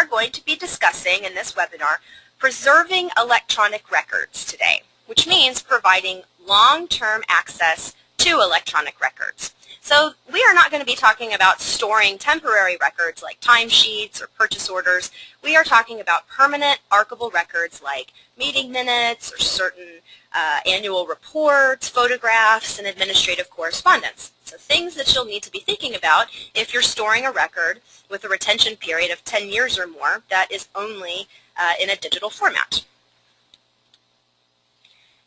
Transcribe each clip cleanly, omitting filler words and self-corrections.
are going to be discussing in this webinar preserving electronic records today, which means providing long-term access to electronic records. So we are not going to be talking about storing temporary records like timesheets or purchase orders. We are talking about permanent archivable records like meeting minutes or certain annual reports, photographs, and administrative correspondence. So things that you'll need to be thinking about if you're storing a record with a retention period of 10 years or more that is only in a digital format.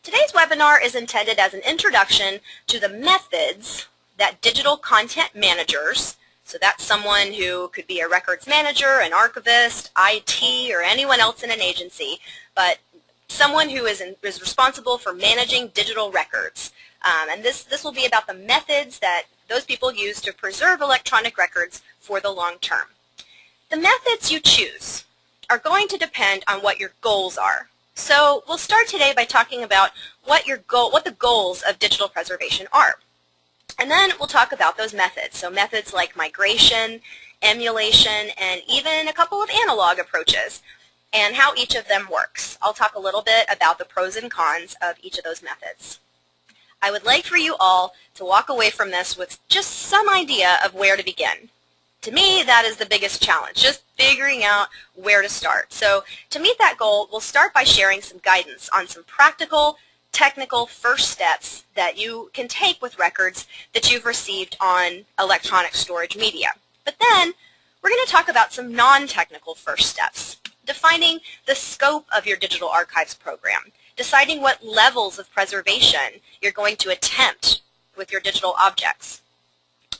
Today's webinar is intended as an introduction to the methods that digital content managers, so that's someone who could be a records manager, an archivist, IT, or anyone else in an agency, but someone who is responsible for managing digital records. And this will be about the methods that those people use to preserve electronic records for the long term. The methods you choose are going to depend on what your goals are. So we'll start today by talking about what the goals of digital preservation are. And then we'll talk about those methods. So methods like migration, emulation, and even a couple of analog approaches, and how each of them works. I'll talk a little bit about the pros and cons of each of those methods. I would like for you all to walk away from this with just some idea of where to begin. To me, that is the biggest challenge, just figuring out where to start. So to meet that goal, we'll start by sharing some guidance on some practical, technical first steps that you can take with records that you've received on electronic storage media. But then we're going to talk about some non-technical first steps, defining the scope of your digital archives program, deciding what levels of preservation you're going to attempt with your digital objects,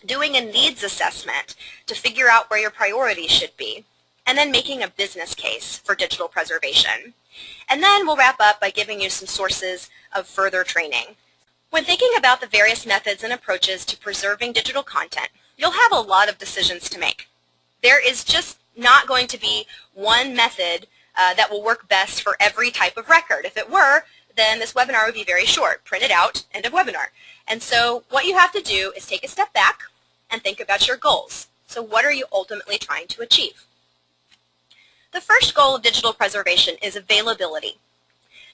doing a needs assessment to figure out where your priorities should be, and then making a business case for digital preservation. And then we'll wrap up by giving you some sources of further training. When thinking about the various methods and approaches to preserving digital content, you'll have a lot of decisions to make. There is just not going to be one method that will work best for every type of record. If it were, then this webinar would be very short. Print it out, end of webinar. And so what you have to do is take a step back and think about your goals. So what are you ultimately trying to achieve? The first goal of digital preservation is availability.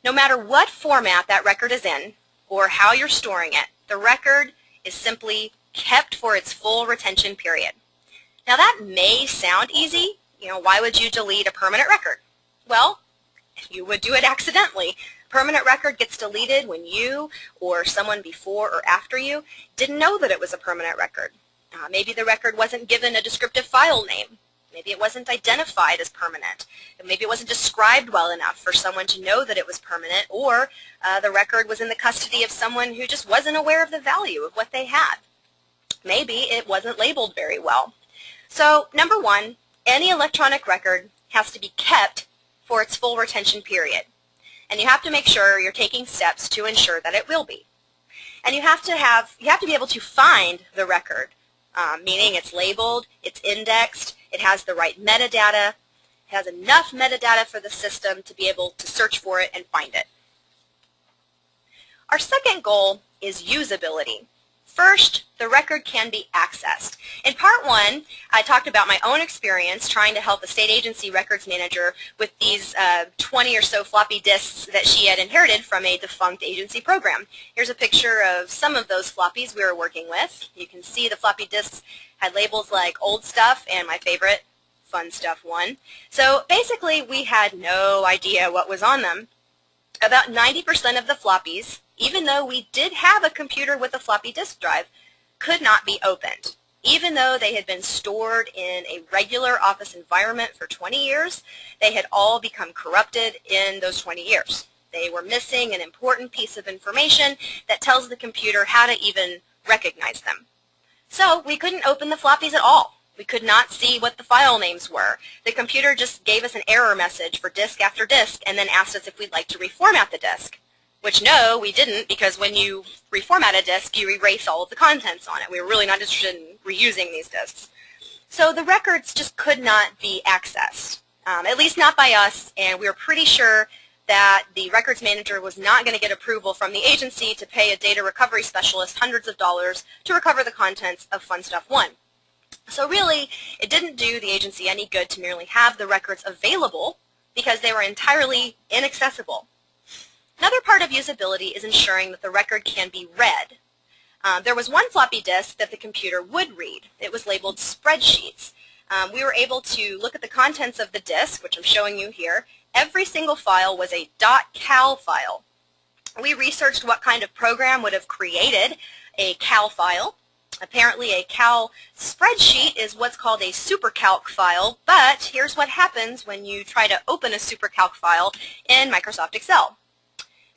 No matter what format that record is in or how you're storing it, the record is simply kept for its full retention period. Now that may sound easy. Why would you delete a permanent record? Well, you would do it accidentally. Permanent record gets deleted when you or someone before or after you didn't know that it was a permanent record. Maybe the record wasn't given a descriptive file name. Maybe it wasn't identified as permanent. Maybe it wasn't described well enough for someone to know that it was permanent, or the record was in the custody of someone who just wasn't aware of the value of what they had. Maybe it wasn't labeled very well. So, number one, any electronic record has to be kept for its full retention period. And you have to make sure you're taking steps to ensure that it will be. And you have to be able to find the record, meaning it's labeled, it's indexed, it has the right metadata, it has enough metadata for the system to be able to search for it and find it. Our second goal is usability. First, the record can be accessed. In part one, I talked about my own experience trying to help a state agency records manager with these 20 or so floppy disks that she had inherited from a defunct agency program. Here's a picture of some of those floppies we were working with. You can see the floppy disks had labels like old stuff and my favorite, fun stuff 1. So basically we had no idea what was on them. About 90% of the floppies, even though we did have a computer with a floppy disk drive, could not be opened. Even though they had been stored in a regular office environment for 20 years, they had all become corrupted in those 20 years. They were missing an important piece of information that tells the computer how to even recognize them. So we couldn't open the floppies at all. We could not see what the file names were. The computer just gave us an error message for disk after disk and then asked us if we'd like to reformat the disk. Which no, we didn't, because when you reformat a disk, you erase all of the contents on it. We were really not interested in reusing these disks. So the records just could not be accessed, at least not by us, and we were pretty sure that the records manager was not going to get approval from the agency to pay a data recovery specialist hundreds of dollars to recover the contents of Fun Stuff 1. So really, it didn't do the agency any good to merely have the records available because they were entirely inaccessible. Another part of usability is ensuring that the record can be read. There was one floppy disk that the computer would read. It was labeled spreadsheets. We were able to look at the contents of the disk, which I'm showing you here. Every single file was a .cal file. We researched what kind of program would have created a cal file. Apparently a cal spreadsheet is what's called a supercalc file, but here's what happens when you try to open a supercalc file in Microsoft Excel.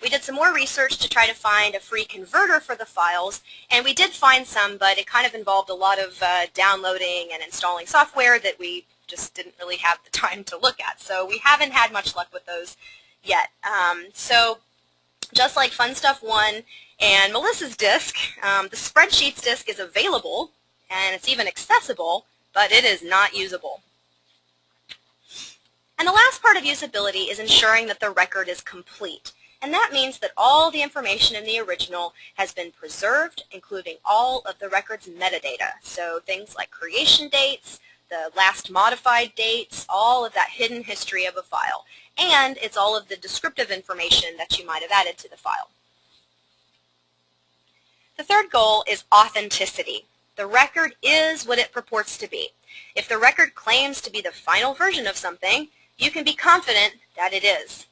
We did some more research to try to find a free converter for the files, and we did find some, but it kind of involved a lot of downloading and installing software that we just didn't really have the time to look at. So we haven't had much luck with those yet. So just like Fun Stuff 1 and Melissa's disk, the spreadsheets disk is available, and it's even accessible, but it is not usable. And the last part of usability is ensuring that the record is complete. And that means that all the information in the original has been preserved, including all of the record's metadata. So things like creation dates, the last modified dates, all of that hidden history of a file. And it's all of the descriptive information that you might have added to the file. The third goal is authenticity. The record is what it purports to be. If the record claims to be the final version of something, you can be confident that it is.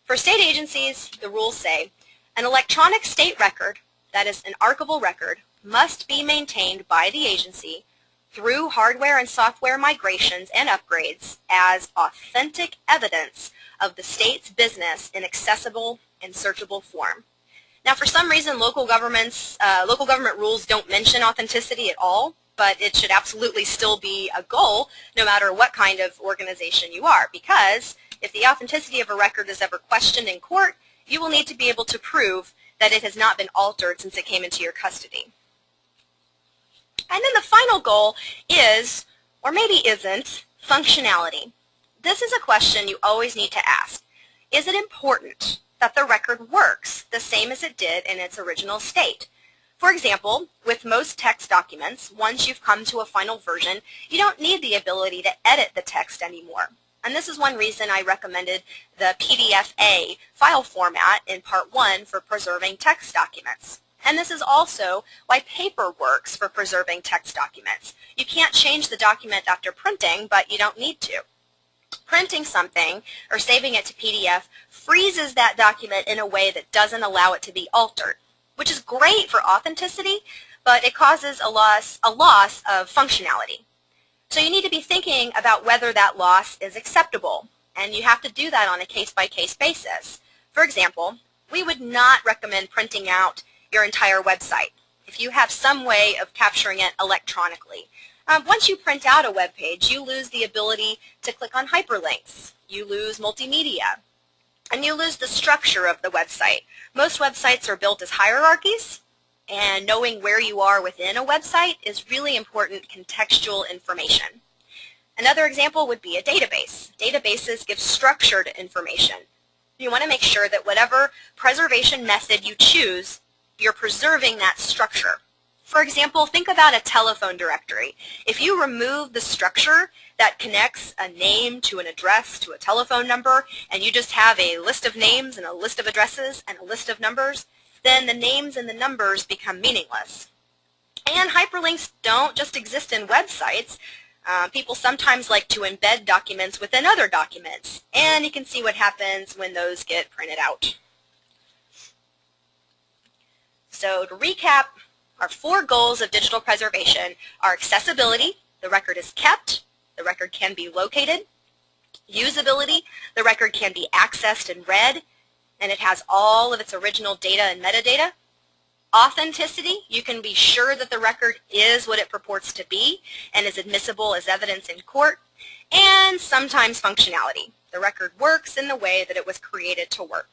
For state agencies, the rules say, an electronic state record, that is an archivable record, must be maintained by the agency through hardware and software migrations and upgrades as authentic evidence of the state's business in accessible and searchable form. Now, for some reason, local government rules don't mention authenticity at all, but it should absolutely still be a goal no matter what kind of organization you are, because if the authenticity of a record is ever questioned in court, you will need to be able to prove that it has not been altered since it came into your custody. And then the final goal is, or maybe isn't, functionality. This is a question you always need to ask. Is it important that the record works the same as it did in its original state? For example, with most text documents, once you've come to a final version, you don't need the ability to edit the text anymore. And this is one reason I recommended the PDF-A file format in Part 1 for preserving text documents. And this is also why paper works for preserving text documents. You can't change the document after printing, but you don't need to. Printing something or saving it to PDF freezes that document in a way that doesn't allow it to be altered, which is great for authenticity, but it causes a loss of functionality. So you need to be thinking about whether that loss is acceptable, and you have to do that on a case-by-case basis. For example, we would not recommend printing out your entire website if you have some way of capturing it electronically. Once you print out a web page, you lose the ability to click on hyperlinks. You lose multimedia, and you lose the structure of the website. Most websites are built as hierarchies, and knowing where you are within a website is really important contextual information. Another example would be a database. Databases give structure to information. You want to make sure that whatever preservation method you choose, you're preserving that structure. For example, think about a telephone directory. If you remove the structure that connects a name to an address to a telephone number, and you just have a list of names and a list of addresses and a list of numbers, then the names and the numbers become meaningless. And hyperlinks don't just exist in websites. People sometimes like to embed documents within other documents, and you can see what happens when those get printed out. So to recap, our 4 goals of digital preservation are accessibility, the record is kept, the record can be located; usability, the record can be accessed and read, and it has all of its original data and metadata; authenticity, you can be sure that the record is what it purports to be and is admissible as evidence in court; and sometimes functionality, the record works in the way that it was created to work.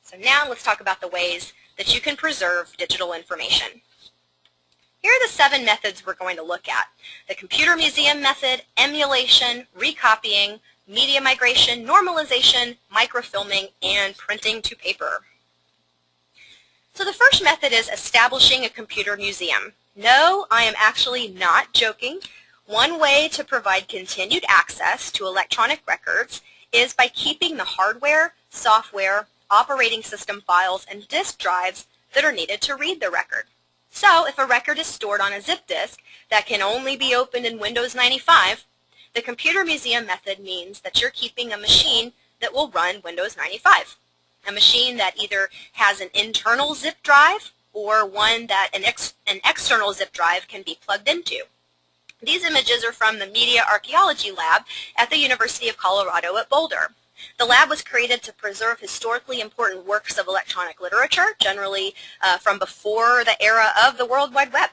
So now let's talk about the ways that you can preserve digital information. Here are the 7 methods we're going to look at: the computer museum method, emulation, recopying, media migration, normalization, microfilming, and printing to paper. So the first method is establishing a computer museum. No, I am actually not joking. One way to provide continued access to electronic records is by keeping the hardware, software, operating system files, and disk drives that are needed to read the record. So if a record is stored on a zip disk that can only be opened in Windows 95, the Computer Museum method means that you're keeping a machine that will run Windows 95. A machine that either has an internal zip drive or one that an external zip drive can be plugged into. These images are from the Media Archaeology Lab at the University of Colorado at Boulder. The lab was created to preserve historically important works of electronic literature, generally from before the era of the World Wide Web,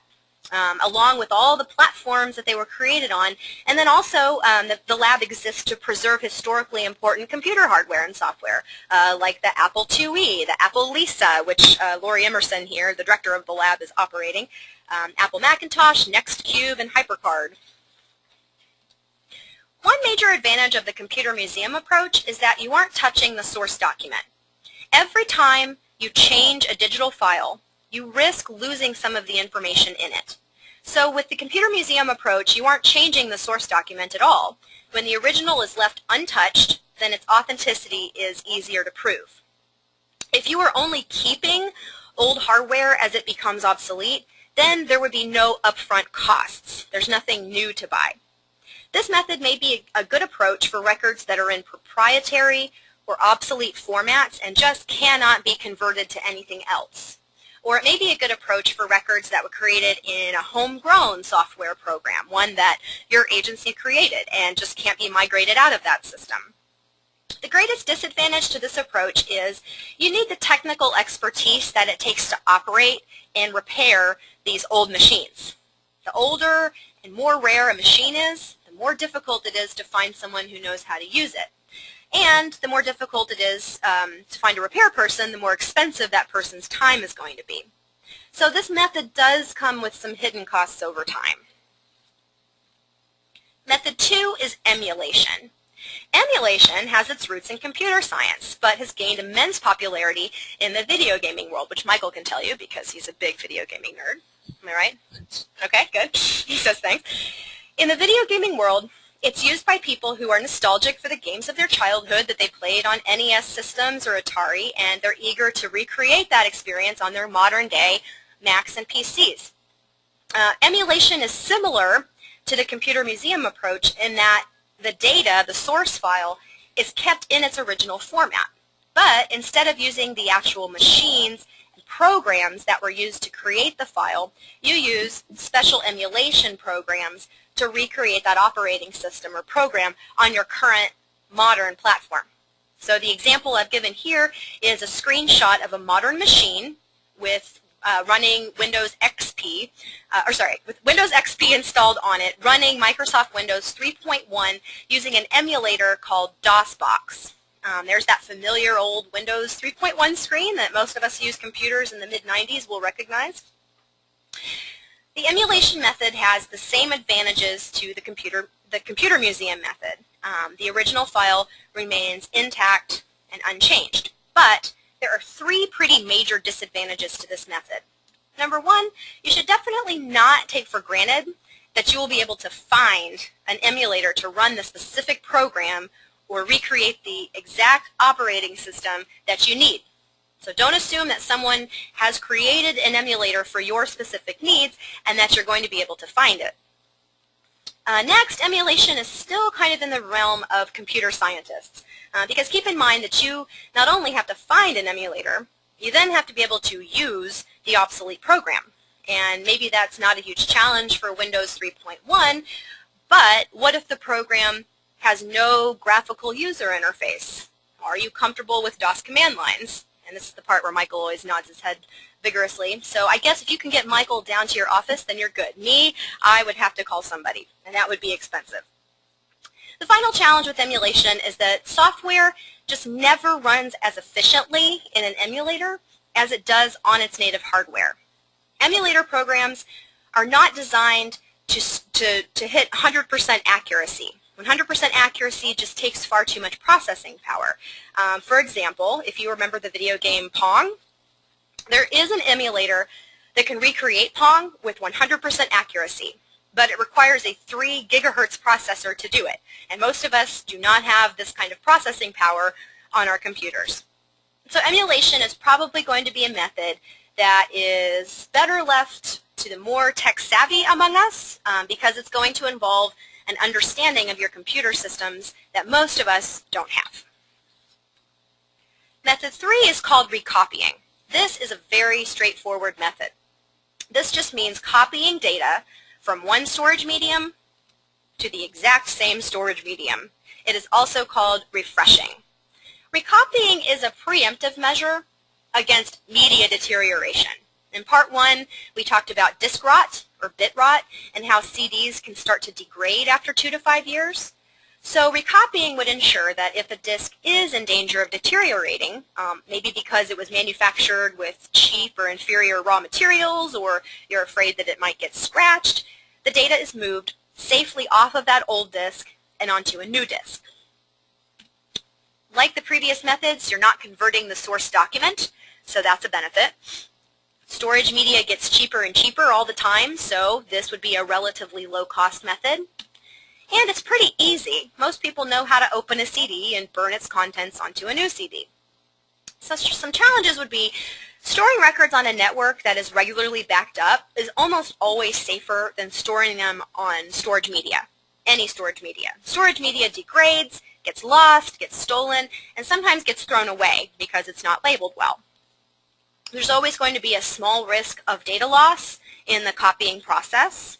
along with all the platforms that they were created on. And then also the lab exists to preserve historically important computer hardware and software, like the Apple IIe, the Apple Lisa, which Lori Emerson here, the director of the lab, is operating, Apple Macintosh, Nextcube, and HyperCard. One major advantage of the Computer Museum approach is that you aren't touching the source document. Every time you change a digital file, you risk losing some of the information in it. So with the Computer Museum approach, you aren't changing the source document at all. When the original is left untouched, then its authenticity is easier to prove. If you are only keeping old hardware as it becomes obsolete, then there would be no upfront costs. There's nothing new to buy. This method may be a good approach for records that are in proprietary or obsolete formats and just cannot be converted to anything else. Or it may be a good approach for records that were created in a homegrown software program, one that your agency created and just can't be migrated out of that system. The greatest disadvantage to this approach is you need the technical expertise that it takes to operate and repair these old machines. The older and more rare a machine is, the more difficult it is to find someone who knows how to use it. And the more difficult it is to find a repair person, the more expensive that person's time is going to be. So this method does come with some hidden costs over time. Method 2 is emulation. Emulation has its roots in computer science, but has gained immense popularity in the video gaming world, which Michael can tell you because he's a big video gaming nerd. Am I right? Okay, good. He says thanks. In the video gaming world, it's used by people who are nostalgic for the games of their childhood that they played on NES systems or Atari, and they're eager to recreate that experience on their modern-day Macs and PCs. Emulation is similar to the Computer Museum approach in that the data, the source file, is kept in its original format. But instead of using the actual machines and programs that were used to create the file, you use special emulation programs to recreate that operating system or program on your current modern platform. So the example I've given here is a screenshot of a modern machine with running Windows XP, with Windows XP installed on it, running Microsoft Windows 3.1 using an emulator called DOSBox. There's that familiar old Windows 3.1 screen that most of us use computers in the mid-90s will recognize. The emulation method has the same advantages to the Computer Museum method. The original file remains intact and unchanged, but there are 3 pretty major disadvantages to this method. Number 1, you should definitely not take for granted that you will be able to find an emulator to run the specific program or recreate the exact operating system that you need. So don't assume that someone has created an emulator for your specific needs and that you're going to be able to find it. Next, emulation is still kind of in the realm of computer scientists because keep in mind that you not only have to find an emulator, you then have to be able to use the obsolete program. And maybe that's not a huge challenge for Windows 3.1, but what if the program has no graphical user interface? Are you comfortable with DOS command lines? And this is the part where Michael always nods his head vigorously. So I guess if you can get Michael down to your office, then you're good. Me, I would have to call somebody, and that would be expensive. The final challenge with emulation is that software just never runs as efficiently in an emulator as it does on its native hardware. Emulator programs are not designed to hit 100% accuracy. 100% accuracy just takes far too much processing power. For example, if you remember the video game Pong, there is an emulator that can recreate Pong with 100% accuracy, but it requires a 3 gigahertz processor to do it, and most of us do not have this kind of processing power on our computers. So emulation is probably going to be a method that is better left to the more tech-savvy among us because it's going to involve an understanding of your computer systems that most of us don't have. Method 3 is called recopying. This is a very straightforward method. This just means copying data from one storage medium to the exact same storage medium. It is also called refreshing. Recopying is a preemptive measure against media deterioration. In part 1, we talked about disk rot or bit rot and how CDs can start to degrade after 2 to 5 years. So recopying would ensure that if a disk is in danger of deteriorating, maybe because it was manufactured with cheap or inferior raw materials, or you're afraid that it might get scratched, the data is moved safely off of that old disk and onto a new disk. Like the previous methods, you're not converting the source document, so that's a benefit. Storage media gets cheaper and cheaper all the time, so this would be a relatively low-cost method. And it's pretty easy. Most people know how to open a CD and burn its contents onto a new CD. So some challenges would be storing records on a network that is regularly backed up is almost always safer than storing them on storage media, any storage media. Storage media degrades, gets lost, gets stolen, and sometimes gets thrown away because it's not labeled well. There's always going to be a small risk of data loss in the copying process.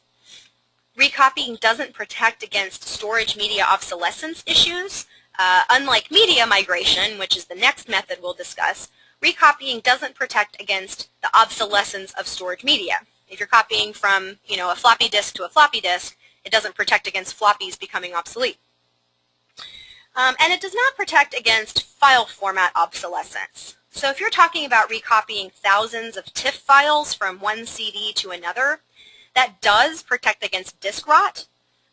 Recopying doesn't protect against storage media obsolescence issues. Unlike media migration, which is the next method we'll discuss, recopying doesn't protect against the obsolescence of storage media. If you're copying from, a floppy disk to a floppy disk, it doesn't protect against floppies becoming obsolete. And it does not protect against file format obsolescence. So if you're talking about recopying thousands of TIFF files from one CD to another, that does protect against disk rot,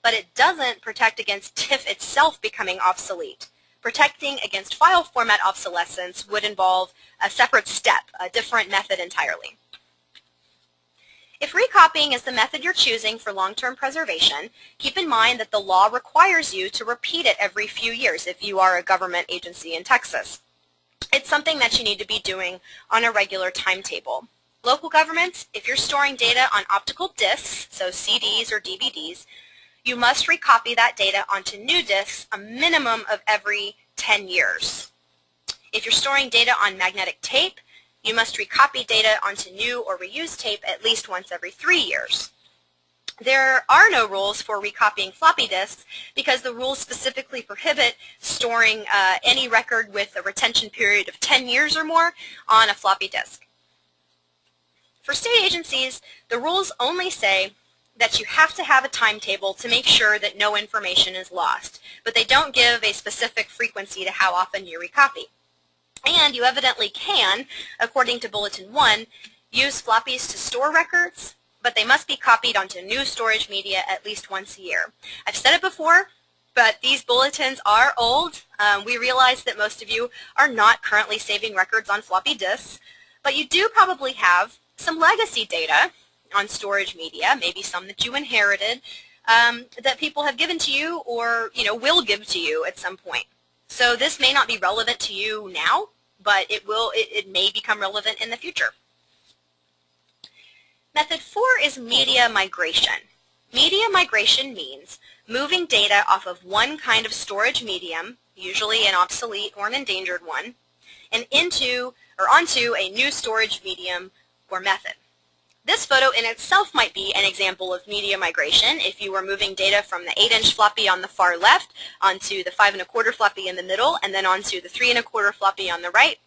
but it doesn't protect against TIFF itself becoming obsolete. Protecting against file format obsolescence would involve a separate step, a different method entirely. If recopying is the method you're choosing for long-term preservation, keep in mind that the law requires you to repeat it every few years if you are a government agency in Texas. It's something that you need to be doing on a regular timetable. Local governments, if you're storing data on optical disks, so CDs or DVDs, you must recopy that data onto new disks a minimum of every 10 years. If you're storing data on magnetic tape, you must recopy data onto new or reused tape at least once every 3 years. There are no rules for recopying floppy disks because the rules specifically prohibit storing any record with a retention period of 10 years or more on a floppy disk. For state agencies, the rules only say that you have to have a timetable to make sure that no information is lost, but they don't give a specific frequency to how often you recopy. And you evidently can, according to Bulletin 1, use floppies to store records, but they must be copied onto new storage media at least once a year. I've said it before, but these bulletins are old. We realize that most of you are not currently saving records on floppy disks, but you do probably have some legacy data on storage media, maybe some that you inherited, that people have given to you or will give to you at some point. So this may not be relevant to you now, but it may become relevant in the future. Method 4 is media migration. Media migration means moving data off of one kind of storage medium, usually an obsolete or an endangered one, and onto a new storage medium or method. This photo in itself might be an example of media migration if you were moving data from the 8-inch floppy on the far left onto the 5 1/4 floppy in the middle and then onto the 3 1/4 floppy on the right.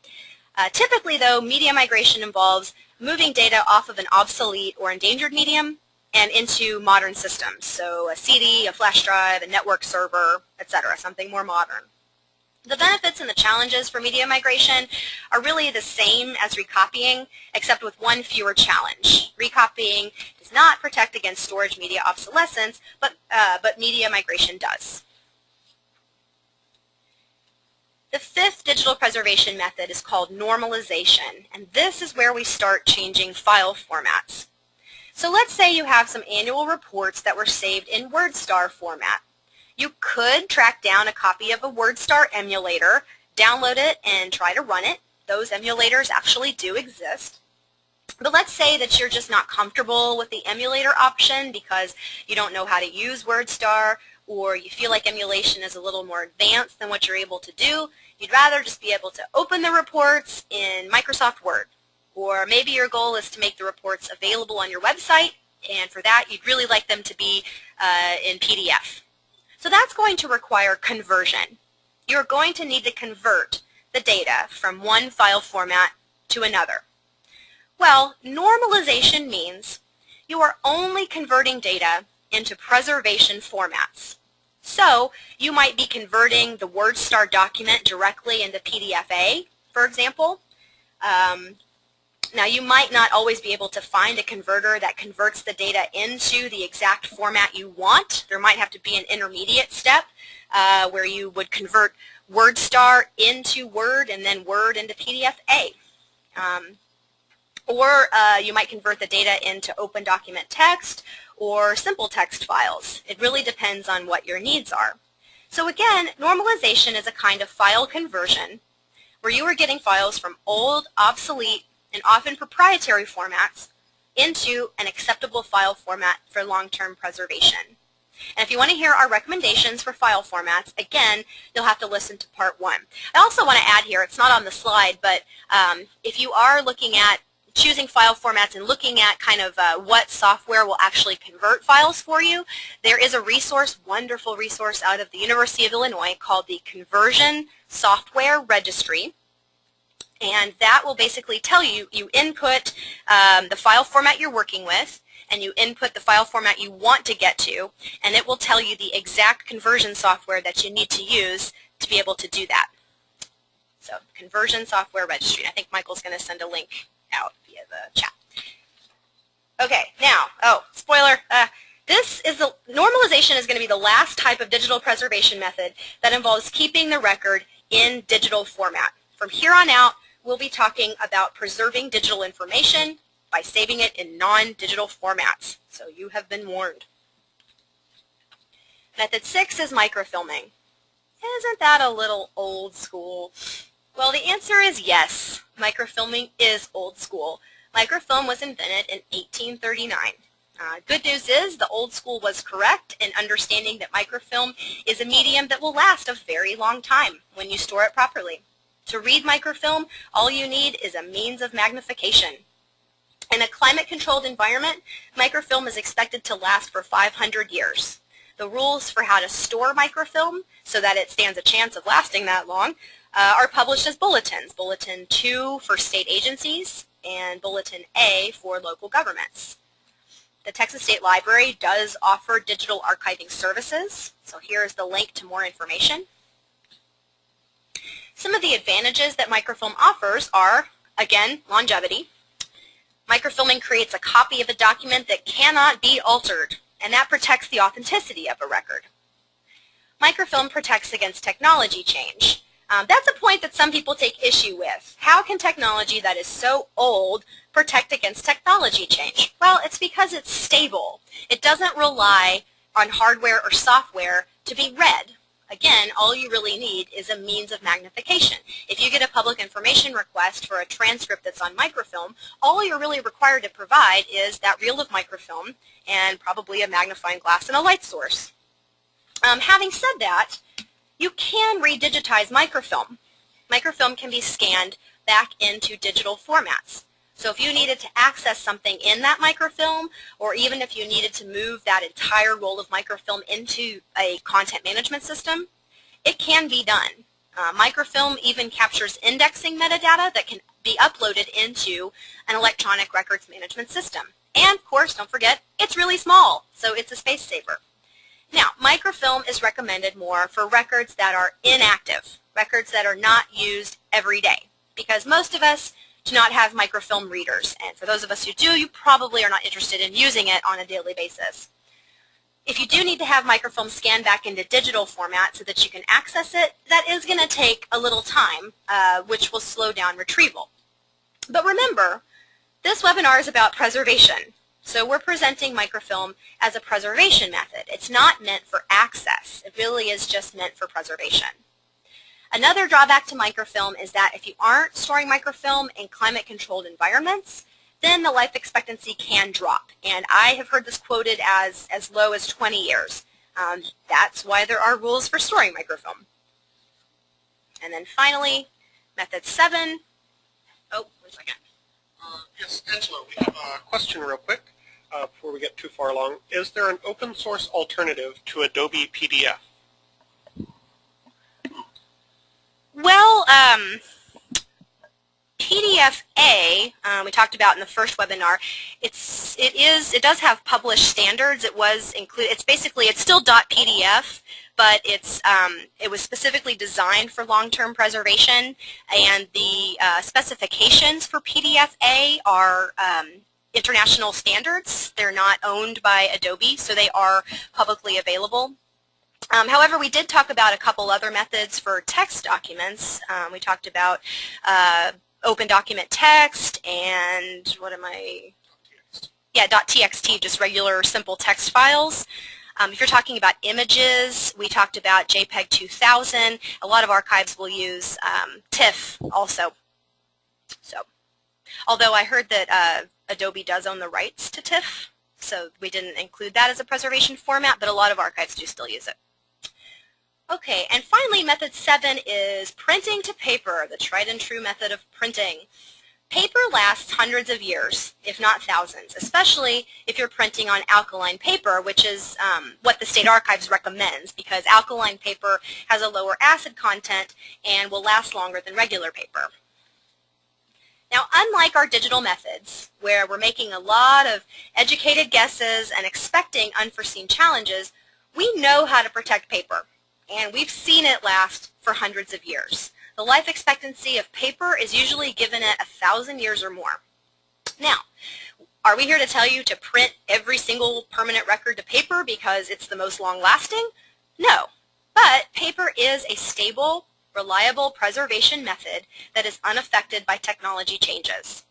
Typically, though, media migration involves moving data off of an obsolete or endangered medium and into modern systems, so a CD, a flash drive, a network server, etc., something more modern. The benefits and the challenges for media migration are really the same as recopying, except with one fewer challenge. Recopying does not protect against storage media obsolescence, but media migration does. The 5th digital preservation method is called normalization, and this is where we start changing file formats. So let's say you have some annual reports that were saved in WordStar format. You could track down a copy of a WordStar emulator, download it, and try to run it. Those emulators actually do exist. But let's say that you're just not comfortable with the emulator option because you don't know how to use WordStar, or you feel like emulation is a little more advanced than what you're able to do. You'd rather just be able to open the reports in Microsoft Word. Or maybe your goal is to make the reports available on your website, and for that you'd really like them to be in PDF. So that's going to require conversion. You're going to need to convert the data from one file format to another. Well, normalization means you are only converting data into preservation formats. So you might be converting the WordStar document directly into PDF-A, for example. Now, you might not always be able to find a converter that converts the data into the exact format you want. There might have to be an intermediate step where you would convert WordStar into Word and then Word into PDF-A. Or you might convert the data into open document text or simple text files. It really depends on what your needs are. So again, normalization is a kind of file conversion where you are getting files from old, obsolete, and often proprietary formats into an acceptable file format for long-term preservation. And if you want to hear our recommendations for file formats, again, you'll have to listen to part 1. I also want to add here, it's not on the slide, but if you are looking at choosing file formats and looking at kind of what software will actually convert files for you, there is a resource, wonderful resource out of the University of Illinois called the Conversion Software Registry. And that will basically tell you, you input the file format you're working with, and you input the file format you want to get to, and it will tell you the exact conversion software that you need to use to be able to do that. So, Conversion Software Registry. I think Michael's going to send a link out via the chat. Okay, now, spoiler, normalization is going to be the last type of digital preservation method that involves keeping the record in digital format. From here on out, we'll be talking about preserving digital information by saving it in non-digital formats. So you have been warned. Method 6 is microfilming. Isn't that a little old school? Well, the answer is yes. Microfilming is old school. Microfilm was invented in 1839. Good news is the old school was correct in understanding that microfilm is a medium that will last a very long time when you store it properly. To read microfilm, all you need is a means of magnification. In a climate-controlled environment, microfilm is expected to last for 500 years. The rules for how to store microfilm so that it stands a chance of lasting that long are published as bulletins. Bulletin 2 for state agencies and Bulletin A for local governments. The Texas State Library does offer digital archiving services, so here is the link to more information. Some of the advantages that microfilm offers are, again, longevity. Microfilming creates a copy of a document that cannot be altered, and that protects the authenticity of a record. Microfilm protects against technology change. That's a point that some people take issue with. How can technology that is so old protect against technology change? Well, it's because it's stable. It doesn't rely on hardware or software to be read. Again, all you really need is a means of magnification. If you get a public information request for a transcript that's on microfilm, all you're really required to provide is that reel of microfilm and probably a magnifying glass and a light source. Having said that, you can redigitize microfilm. Microfilm can be scanned back into digital formats. So if you needed to access something in that microfilm, or even if you needed to move that entire roll of microfilm into a content management system, it can be done. Microfilm even captures indexing metadata that can be uploaded into an electronic records management system. And of course, don't forget, it's really small, so it's a space saver. Now, microfilm is recommended more for records that are inactive, records that are not used every day, because most of us do not have microfilm readers, and for those of us who do, you probably are not interested in using it on a daily basis. if you do need to have microfilm scanned back into digital format so that you can access it, that is going to take a little time, which will slow down retrieval. But remember, this webinar is about preservation. So we're presenting microfilm as a preservation method. It's not meant for access. It really is just meant for preservation. Another drawback to microfilm is that if you aren't storing microfilm in climate-controlled environments, then the life expectancy can drop. And I have heard this quoted as low as 20 years. That's why there are rules for storing microfilm. And then finally, method 7. Oh, wait a second. Yes, Angela, we have a question real quick before we get too far along. Is there an open source alternative to Adobe PDF? Well, PDF-A, we talked about in the first webinar, it does have published standards. It's still .pdf, but it was specifically designed for long-term preservation, and the specifications for PDF-A are international standards. They're not owned by Adobe, so they are publicly available. However, we did talk about a couple other methods for text documents. We talked about open document text and .txt, just regular simple text files. If you're talking about images, we talked about JPEG 2000. A lot of archives will use TIFF also. So, although I heard that Adobe does own the rights to TIFF, so we didn't include that as a preservation format, but a lot of archives do still use it. Okay, and finally, method 7 is printing to paper, the tried and true method of printing. Paper lasts hundreds of years, if not thousands, especially if you're printing on alkaline paper, which is what the State Archives recommends, because alkaline paper has a lower acid content and will last longer than regular paper. Now, unlike our digital methods, where we're making a lot of educated guesses and expecting unforeseen challenges, we know how to protect paper. And we've seen it last for hundreds of years. The life expectancy of paper is usually given at 1,000 years or more. Now, are we here to tell you to print every single permanent record to paper because it's the most long-lasting? No, but paper is a stable, reliable preservation method that is unaffected by technology changes.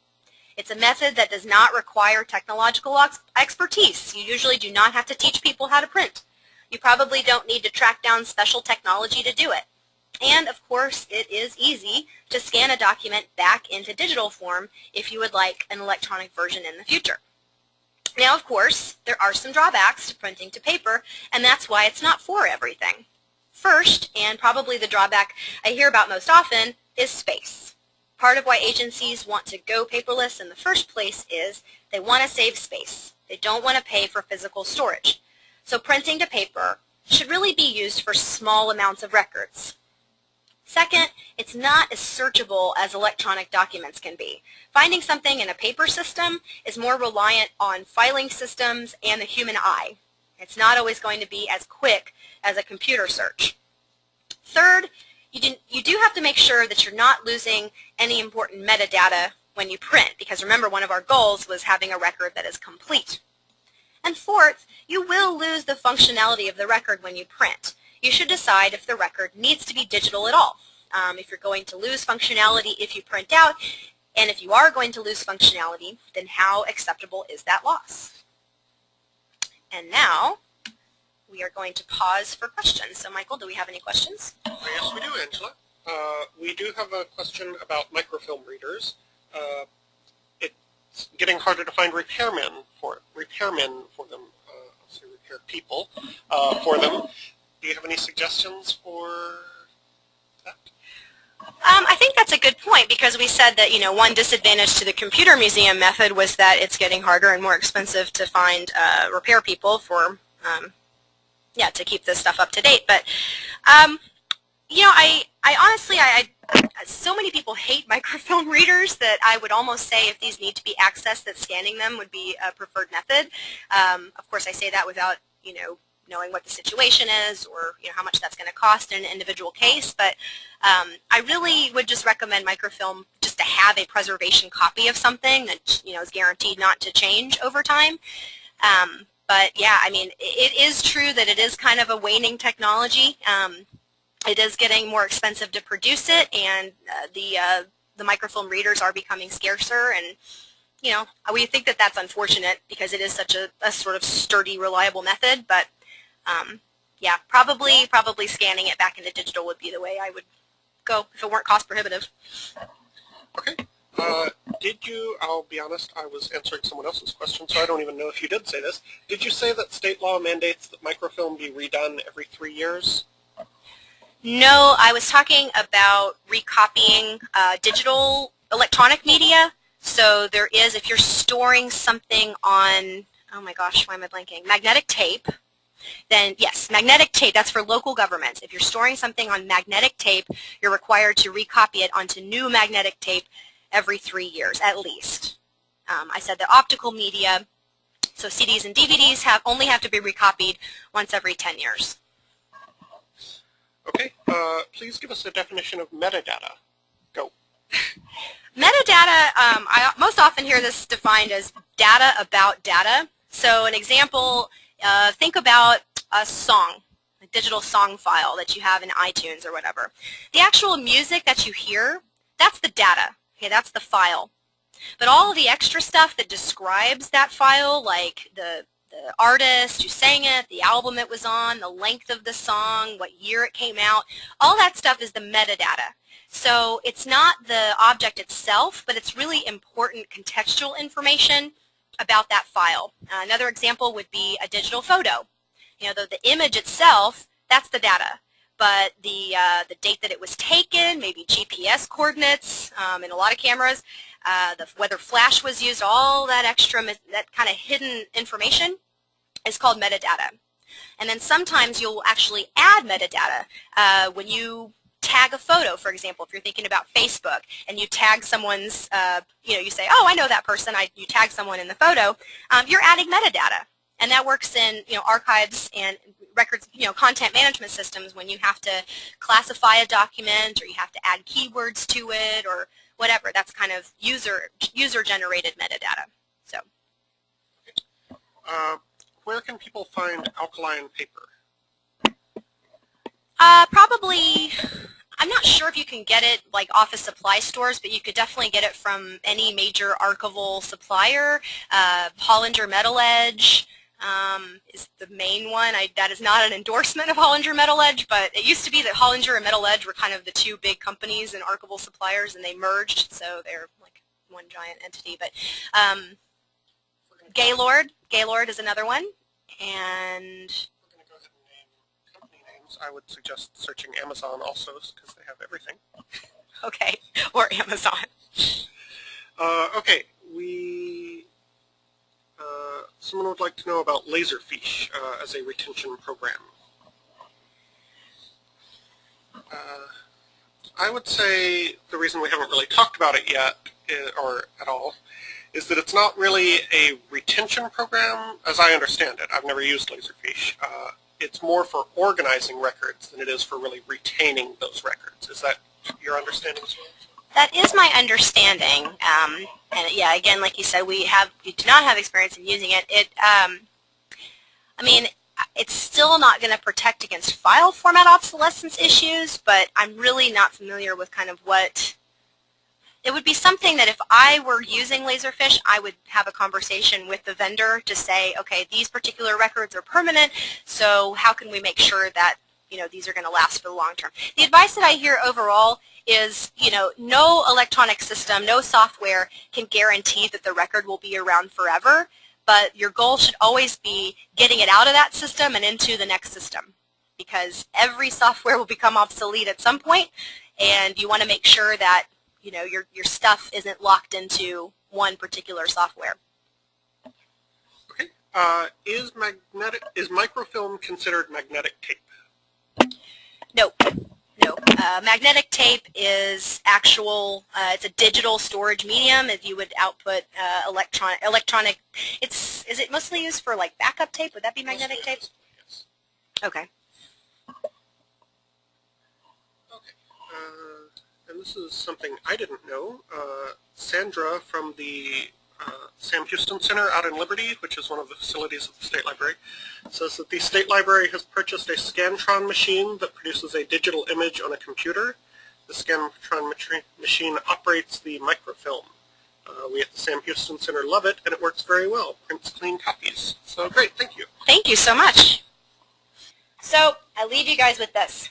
It's a method that does not require technological expertise. You usually do not have to teach people how to print. You probably don't need to track down special technology to do it. And, of course, it is easy to scan a document back into digital form if you would like an electronic version in the future. Now, of course, there are some drawbacks to printing to paper, and that's why it's not for everything. First, and probably the drawback I hear about most often, is space. Part of why agencies want to go paperless in the first place is they want to save space. They don't want to pay for physical storage. So printing to paper should really be used for small amounts of records. Second, it's not as searchable as electronic documents can be. Finding something in a paper system is more reliant on filing systems and the human eye. It's not always going to be as quick as a computer search. Third, you do have to make sure that you're not losing any important metadata when you print, because remember, one of our goals was having a record that is complete. And fourth, you will lose the functionality of the record when you print. You should decide if the record needs to be digital at all. If you're going to lose functionality if you print out, and if you are going to lose functionality, then how acceptable is that loss? And now, we are going to pause for questions. So Michael, do we have any questions? Yes, we do, Angela. We do have a question about microfilm readers. It's getting harder to find repairmen for them. I'll say repair people for them. Do you have any suggestions for that? I think that's a good point, because we said that, one disadvantage to the computer museum method was that it's getting harder and more expensive to find repair people for, to keep this stuff up to date. But, I honestly, so many people hate microfilm readers that I would almost say if these need to be accessed, that scanning them would be a preferred method. Of course, I say that without, knowing what the situation is or how much that's going to cost in an individual case. But I really would just recommend microfilm just to have a preservation copy of something that is guaranteed not to change over time. But yeah, I mean, it is true that it is kind of a waning technology. It is getting more expensive to produce it, and the microfilm readers are becoming scarcer, and you know, we think that that's unfortunate because it is such a sort of sturdy, reliable method. But yeah, probably scanning it back into digital would be the way I would go if it weren't cost prohibitive. Okay. Did you, I'll be honest, I was answering someone else's question, so I don't even know if you did say this. Did you say that state law mandates that microfilm be redone every 3 years? No, I was talking about recopying digital electronic media. So there is, if you're storing something on, oh my gosh, why am I blanking? Magnetic tape, then yes, magnetic tape, that's for local governments. If you're storing something on magnetic tape, you're required to recopy it onto new magnetic tape every 3 years at least. I said the optical media, so CDs and DVDs only have to be recopied once every 10 years. Okay, please give us a definition of metadata. Go. Metadata, I most often hear this defined as data about data. So an example, think about a song, a digital song file that you have in iTunes or whatever. The actual music that you hear, that's the data. Okay, that's the file. But all of the extra stuff that describes that file, like the artist who sang it, the album it was on, the length of the song, what year it came out, all that stuff is the metadata. So it's not the object itself, but it's really important contextual information about that file. Another example would be a digital photo. You know, the image itself, that's the data. But the date that it was taken, maybe GPS coordinates in a lot of cameras, whether flash was used, all that extra, that kind of hidden information is called metadata. And then sometimes you'll actually add metadata when you tag a photo, for example, if you're thinking about Facebook and you tag someone's, you know, you say, oh, I know that person, you tag someone in the photo, you're adding metadata. And that works in, you know, archives and records, you know, content management systems when you have to classify a document or you have to add keywords to it or whatever. That's kind of user-generated metadata. So. Where can people find alkaline paper? Probably, I'm not sure if you can get it like office supply stores, but you could definitely get it from any major archival supplier. Hollinger Metal Edge is the main one. That is not an endorsement of Hollinger Metal Edge, but it used to be that Hollinger and Metal Edge were kind of the two big companies and archival suppliers, and they merged, so they're like one giant entity. But Gaylord is another one, and we're going to go ahead and name company names. I would suggest searching Amazon also because they have everything. Okay, or Amazon. Okay, someone would like to know about Laserfiche as a retention program. I would say the reason we haven't really talked about it yet, or at all, is that it's not really a retention program, as I understand it. I've never used Laserfiche. It's more for organizing records than it is for really retaining those records. Is that your understanding as well? That is my understanding. And yeah, again, like you said, we do not have experience in using it. I mean, it's still not going to protect against file format obsolescence issues, but I'm really not familiar with kind of what. It would be something that if I were using Laserfiche, I would have a conversation with the vendor to say, okay, these particular records are permanent, so how can we make sure that, you know, these are going to last for the long term? The advice that I hear overall is, you know, no electronic system, no software can guarantee that the record will be around forever, but your goal should always be getting it out of that system and into the next system, because every software will become obsolete at some point, and you want to make sure that, you know, your stuff isn't locked into one particular software. Okay. Is microfilm considered magnetic tape? No. No. Magnetic tape is actual, it's a digital storage medium. If you would output electronic, is it mostly used for like backup tape? Would that be magnetic tape? Yes. Okay. Okay. And this is something I didn't know. Sandra from the Sam Houston Center out in Liberty, which is one of the facilities of the State Library. It says that the State Library has purchased a Scantron machine that produces a digital image on a computer. The Scantron machine operates the microfilm. We at the Sam Houston Center love it, and it works very well. Prints clean copies. So great, thank you. Thank you so much. So I leave you guys with this.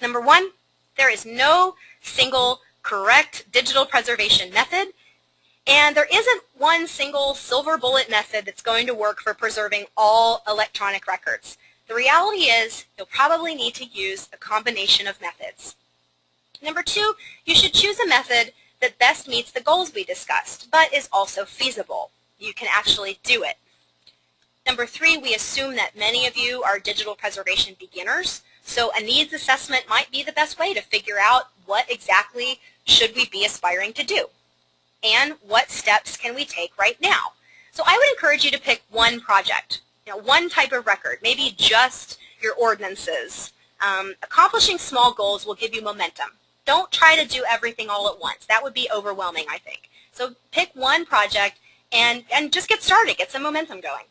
Number one, there is no single correct digital preservation method, and there isn't one single silver bullet method that's going to work for preserving all electronic records. The reality is you'll probably need to use a combination of methods. Number two, you should choose a method that best meets the goals we discussed, but is also feasible. You can actually do it. Number three, we assume that many of you are digital preservation beginners, so a needs assessment might be the best way to figure out what exactly should we be aspiring to do, and what steps can we take right now. So I would encourage you to pick one project, one type of record, maybe just your ordinances. Accomplishing small goals will give you momentum. Don't try to do everything all at once. That would be overwhelming, I think. So pick one project and just get started, get some momentum going.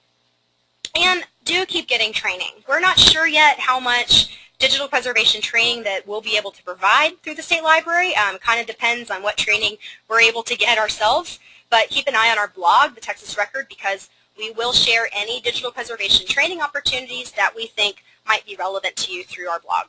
And do keep getting training. We're not sure yet how much digital preservation training that we'll be able to provide through the State Library. Kind of depends on what training we're able to get ourselves. But keep an eye on our blog, The Texas Record, because we will share any digital preservation training opportunities that we think might be relevant to you through our blog.